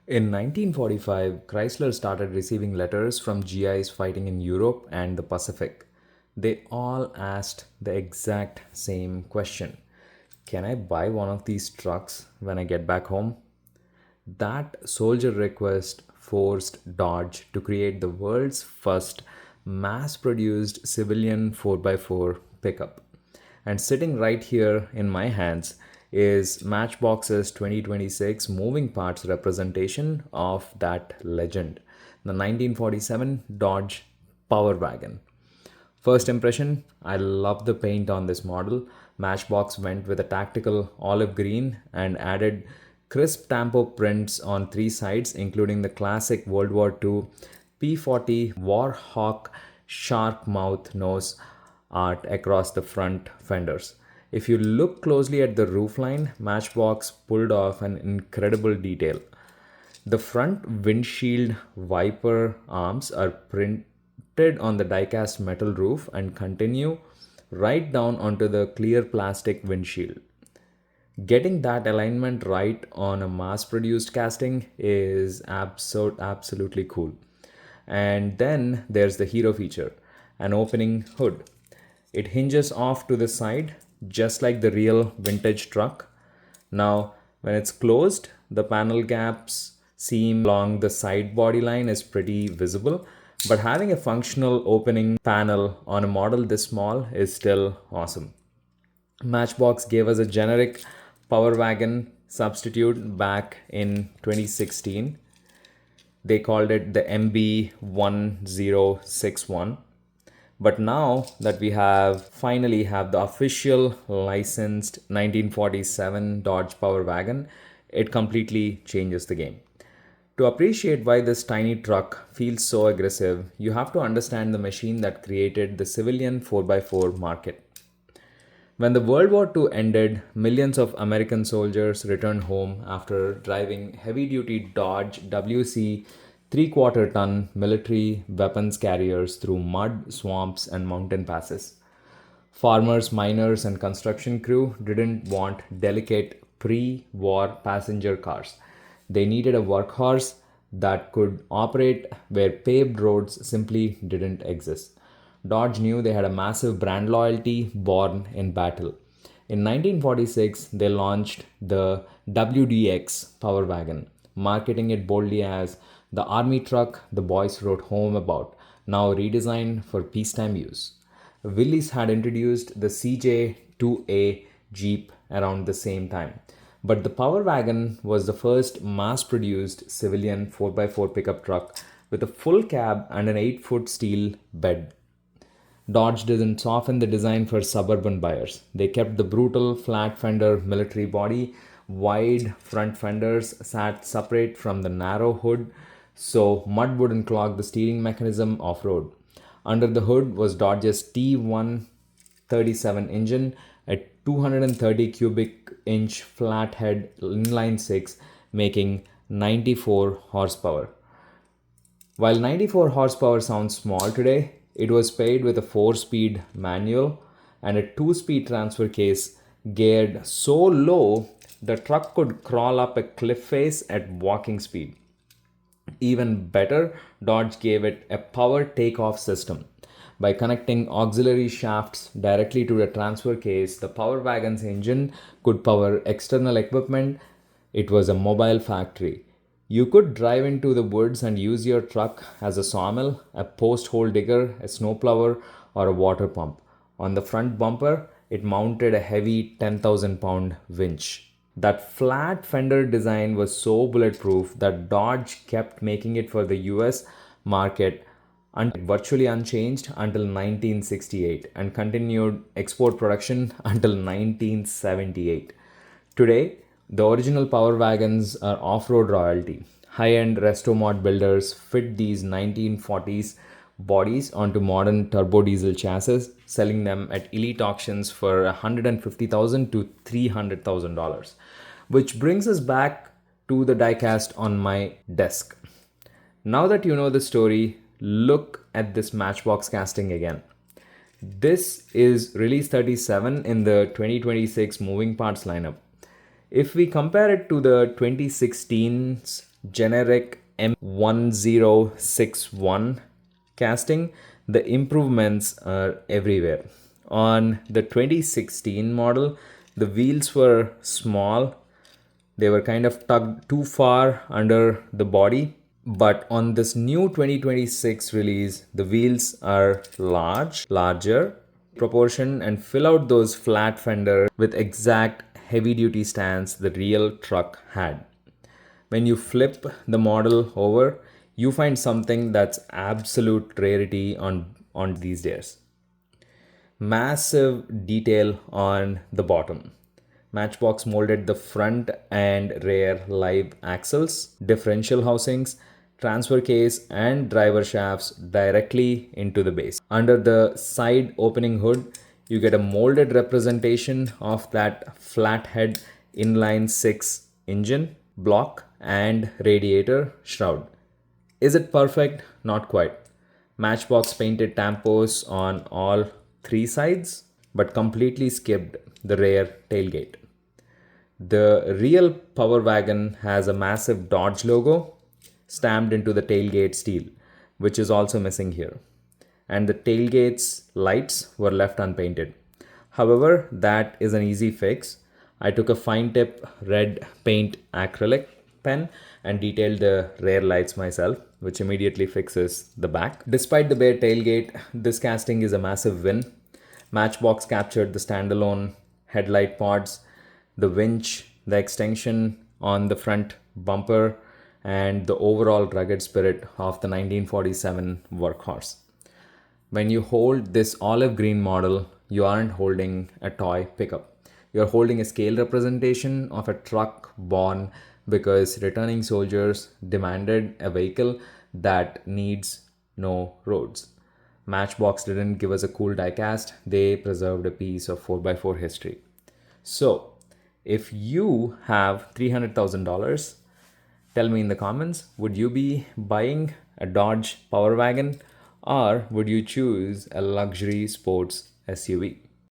In 1945, Chrysler started receiving letters from G.I.s fighting in Europe and the Pacific. They all asked the exact same question. Can I buy one of these trucks when I get back home? That soldier request forced Dodge to create the world's first mass produced civilian 4x4 pickup. And sitting right here in my hands is Matchbox's 2026 moving parts representation of that legend, the 1947 Dodge Power Wagon. First impression, I love the paint on this model. Matchbox went with a tactical olive green and added crisp tampo prints on three sides, including the classic World War II P-40 Warhawk shark mouth nose art across the front fenders. If you look closely at the roofline, Matchbox pulled off an incredible detail. The front windshield wiper arms are printed on the diecast metal roof and continue right down onto the clear plastic windshield. Getting that alignment right on a mass produced casting is absolutely cool. And then there's the hero feature, an opening hood. It hinges off to the side just like the real vintage truck. Now, when it's closed, the panel gaps seam along the side body line is pretty visible, but having a functional opening panel on a model this small is still awesome. Matchbox gave us a generic Power Wagon substitute back in 2016. They called it the MB1061. But now that we finally have the official licensed 1947 Dodge Power Wagon, it completely changes the game. To appreciate why this tiny truck feels so aggressive, you have to understand the machine that created the civilian 4x4 market. When the World War II ended, millions of American soldiers returned home after driving heavy duty Dodge WC 3/4 ton military weapons carriers through mud, swamps, and mountain passes. Farmers, miners, and construction crew didn't want delicate pre war passenger cars. They needed a workhorse that could operate where paved roads simply didn't exist. Dodge knew they had a massive brand loyalty born in battle. In 1946, they launched the WDX Power Wagon, marketing it boldly as the army truck the boys wrote home about, now redesigned for peacetime use. Willys had introduced the CJ2A Jeep around the same time, but the Power Wagon was the first mass produced civilian 4x4 pickup truck with a full cab and an 8-foot steel bed. Dodge didn't soften the design for suburban buyers. They kept the brutal flat fender military body. Wide front fenders sat separate from the narrow hood so mud wouldn't clog the steering mechanism off road. Under the hood was Dodge's T137 engine, a 230 cubic inch flathead inline 6 making 94 horsepower. While 94 horsepower sounds small today, it was paired with a 4-speed manual and a 2-speed transfer case geared so low the truck could crawl up a cliff face at walking speed. Even better, Dodge gave it a power takeoff system. By connecting auxiliary shafts directly to the transfer case, the Power Wagon's engine could power external equipment. It was a mobile factory. You could drive into the woods and use your truck as a sawmill, a post hole digger, a snowplower, or a water pump. On the front bumper, it mounted a heavy 10,000-pound winch. That flat fender design was so bulletproof that Dodge kept making it for the US market virtually unchanged until 1968 and continued export production until 1978. Today, the original Power Wagons are off-road royalty. High-end Restomod builders fit these 1940s bodies onto modern turbo diesel chassis, selling them at elite auctions for $150,000 to $300,000. Which brings us back to the diecast on my desk. Now that you know the story, look at this Matchbox casting again. This is release 37 in the 2026 moving parts lineup. If we compare it to the 2016's generic M1061 casting, the improvements are everywhere. On the 2016 model, the wheels were small. They were kind of tugged too far under the body. But on this new 2026 release, the wheels are larger proportion and fill out those flat fenders with exact heavy duty stance the real truck had. When you flip the model over, you find something that's absolute rarity on these days. Massive detail on the bottom. Matchbox molded the front and rear live axles, differential housings, transfer case, and driver shafts directly into the base. Under the side opening hood, you get a molded representation of that flathead inline 6 engine block and radiator shroud. Is it perfect? Not quite. Matchbox painted tampos on all three sides, but completely skipped the rear tailgate. The real Power Wagon has a massive Dodge logo stamped into the tailgate steel, which is also missing here. And the tailgate's lights were left unpainted. However, that is an easy fix. I took a fine tip red paint acrylic pen and detailed the rear lights myself, which immediately fixes the back. Despite the bare tailgate, this casting is a massive win. Matchbox captured the standalone headlight pods, the winch, the extension on the front bumper, and the overall rugged spirit of the 1947 workhorse. When you hold this olive green model, you aren't holding a toy pickup. You're holding a scale representation of a truck born because returning soldiers demanded a vehicle that needs no roads. Matchbox didn't give us a cool diecast, they preserved a piece of 4x4 history. So, if you have $300,000, tell me in the comments, would you be buying a Dodge Power Wagon or would you choose a luxury sports SUV?